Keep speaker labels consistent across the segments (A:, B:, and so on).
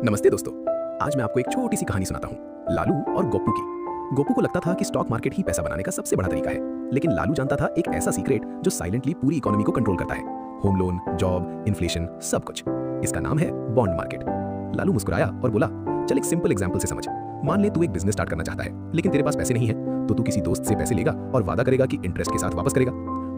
A: नमस्ते दोस्तों। आज मैं आपको एक छोटी सी कहानी सुनाता हूँ, लालू और गोप्पू की। गोप्पू को लगता था कि स्टॉक मार्केट ही पैसा बनाने का सबसे बड़ा तरीका है, लेकिन लालू जानता था एक ऐसा सीक्रेट जो साइलेंटली पूरी इकोनॉमी को कंट्रोल करता है। होम लोन, जॉब, इन्फ्लेशन, सब कुछ। इसका नाम है बॉन्ड मार्केट। लालू मुस्कुराया और बोला, चल एक सिंपल एग्जाम्पल से समझ। मान ले तू एक बिजनेस स्टार्ट करना चाहता है, लेकिन तेरे पास पैसे नहीं है, तो तू किसी दोस्त से पैसे लेगा और वादा करेगा कि इंटरेस्ट के साथ वापस करेगा।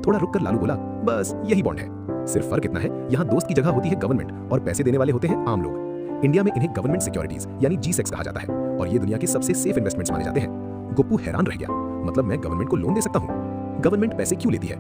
A: थोड़ा रुक कर लालू बोला, बस यही बॉन्ड है। सिर्फ फर्क इतना है, यहाँ दोस्त की जगह होती है गवर्नमेंट और पैसे देने वाले होते हैं आम लोग। इंडिया में इन्हें गवर्नमेंट सिक्योरिटीज यानी G-Secs कहा जाता है और ये दुनिया के सबसे सेफ इन्वेस्टमेंट्स माने जाते हैं। गोप्पू हैरान रह गया, मतलब मैं गवर्नमेंट को लोन दे सकता हूँ? गवर्नमेंट पैसे क्यों लेती है?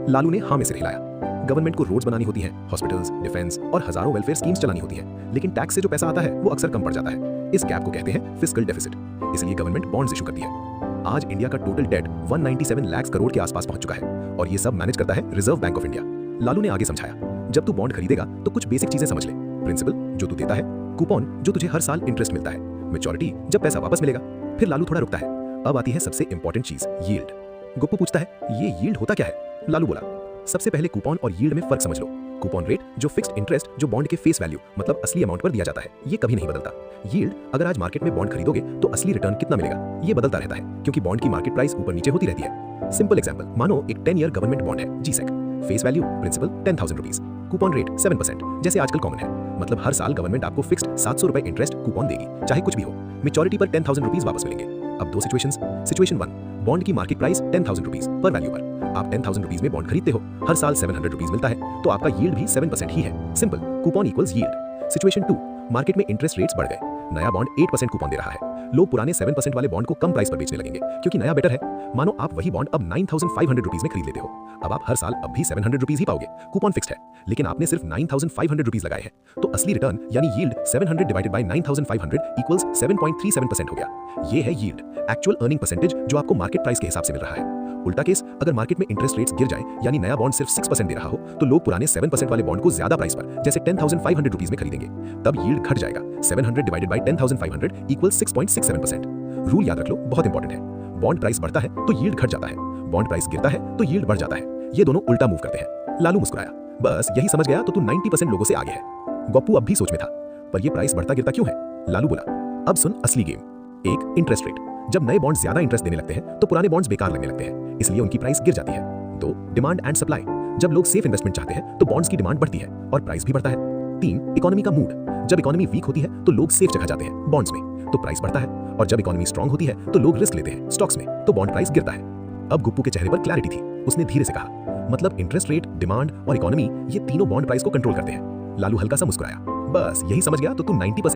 A: लालू ने हाँ में सिर हिलाया। गवर्नमेंट को रोड्स बनानी होती हैं, हॉस्पिटल्स, डिफेंस और हजारों वेलफेयर स्कीम्स चलानी होती हैं, लेकिन टैक्स से जो पैसा आता है वो अक्सर कम पड़ जाता है। इस गैप को कहते हैं फिस्कल डेफिसिट। इसलिए गवर्नमेंट बॉन्ड्स इशू करती है। आज इंडिया का टोटल डेट 197 लाख करोड़ के आसपास पहुंच चुका है और ये सब मैनेज करता है reserve bank of India. Lalu ने आगे समझाया, जब तू बॉन्ड खरीदेगा तो कुछ बेसिक चीजें समझ ले। प्रिंसिपल जो तू देता है, कूपन जो तुझे हर साल इंटरेस्ट मिलता है, मैच्योरिटी जब पैसा वापस मिलेगा। फिर लालू थोड़ा रुकता है। अब आती है सबसे इंपॉर्टेंट चीज, यील्ड। गोप्पू पूछता है, ये यील्ड होता क्या है? लालू बोला, सबसे पहले कूपन और यील्ड में फर्क समझ लो। कूपन रेट जो फिक्स्ड इंटरेस्ट जो बॉन्ड के फेस वैल्यू मतलब असली अमाउंट पर दिया जाता है, ये कभी नहीं बदलता। यील्ड अगर आज मार्केट में बॉन्ड खरीदोगे तो असली रिटर्न कितना मिलेगा ये बदलता रहता है, क्योंकि बॉन्ड की मार्केट प्राइस ऊपर नीचे होती रहती है। सिंपल एग्जांपल, मानो एक 10 ईयर गवर्नमेंट बॉन्ड है G-Sec, face value principal 10,000 rupees, coupon rate 7% जैसे आजकल कॉमन है। मतलब हर साल गवर्नमेंट आपको फिक्स्ड 700 रुपए इंटरेस्ट कूपन देगी, चाहे कुछ भी हो। मैच्योरिटी पर 10,000 रुपीज वापस मिलेंगे। अब दो सिचुएशंस। सिचुएशन 1, बॉन्ड की market price 10,000 rupees per value पर आप 10,000 रुपीज में बॉन्ड खरीदते हो, हर साल 700 रुपीज मिलता है, तो आपका यील्ड भी 7% ही है। Simple, coupon equals yield. Situation 2, market में इंटरेस्ट रेट्स बढ़ गए, नया बॉन्ड 8% कूपन दे रहा है, लोग पुराने 7% वाले बॉन्ड को कम प्राइस पर बेचने लगेंगे क्योंकि नया बेटर है। मानो आप वही बॉन्ड अब 9,500 रुपीज में खरीद लेते हो। अब आप हर साल अब भी 700 रुपीज ही पाओगे, कूपन फिक्स्ड है, लेकिन आपने सिर्फ 9,500 रुपीज लगाए हैं, तो असली रिटर्न यानी यील्ड 700 डिवाइडेड बाय 9,500 इक्वल्स 7.37% हो गया। ये है यील्ड, एक्चुअल अर्निंग परसेंटेज जो आपको मार्केट प्राइस के हिसाब से मिल रहा है। उल्टा केस, अगर मार्केट में इंटरेस्ट रेट्स गिर जाए यानी नया बॉन्ड सिर्फ 6% दे रहा हो, तो लोग पुराने 7% वाले बॉन्ड को ज्यादा प्राइस पर जैसे 10,500 रुपीज में खरीदेंगे। तब यील्ड घट जाएगा, 700 डिवाइडेड बाय 10,500 इक्वल्स 6.67%। रूल याद रख लो, बहुत इंपॉर्टेंट है। बॉन्ड प्राइस बढ़ता है तो यील्ड घट जाता है, बॉन्ड प्राइस गिरता है तो यील्ड बढ़ जाता है। ये दोनों उल्टा मूव करते हैं। लालू मुस्कुराया, बस यही समझ गया तो तू 90% लोगों से आगे है। गोप्पू अब भी सोच में था, पर ये प्राइस बढ़ता गिरता क्यों है? लालू बोला, अब सुन असली गेम। एक, इंटरेस्ट रेट। जब नए बॉन्ड ज्यादा इंटरेस्ट देने लगते हैं तो पुराने बॉन्ड्स बेकार लगने लगते हैं, इसलिए उनकी प्राइस गिर जाती है। 2, डिमांड एंड सप्लाई। जब लोग सेफ इन्वेस्टमेंट चाहते हैं तो बॉन्ड्स की डिमांड बढ़ती है और प्राइस भी बढ़ता है। 3, इकोनॉमी का मूड। जब इकोनॉमी वीक होती है तो लोग सेफ जगह जाते हैं, बॉन्ड्स में, तो प्राइस बढ़ता है, और जब इकोनॉमी स्ट्रांग होती है तो लोग रिस्क लेते हैं, स्टॉक्स में, तो बॉन्ड प्राइस गिरता है। अब गुप्पू के चेहरे पर क्लैरिटी थी। उसने धीरे से कहा, मतलब इंटरेस्ट रेट, डिमांड और इकोनॉमी, ये तीनों बॉन्ड प्राइस को कंट्रोल करते हैं। लालू हल्का सा मुस्कुराया, बस यही समझ गया तो तू 90%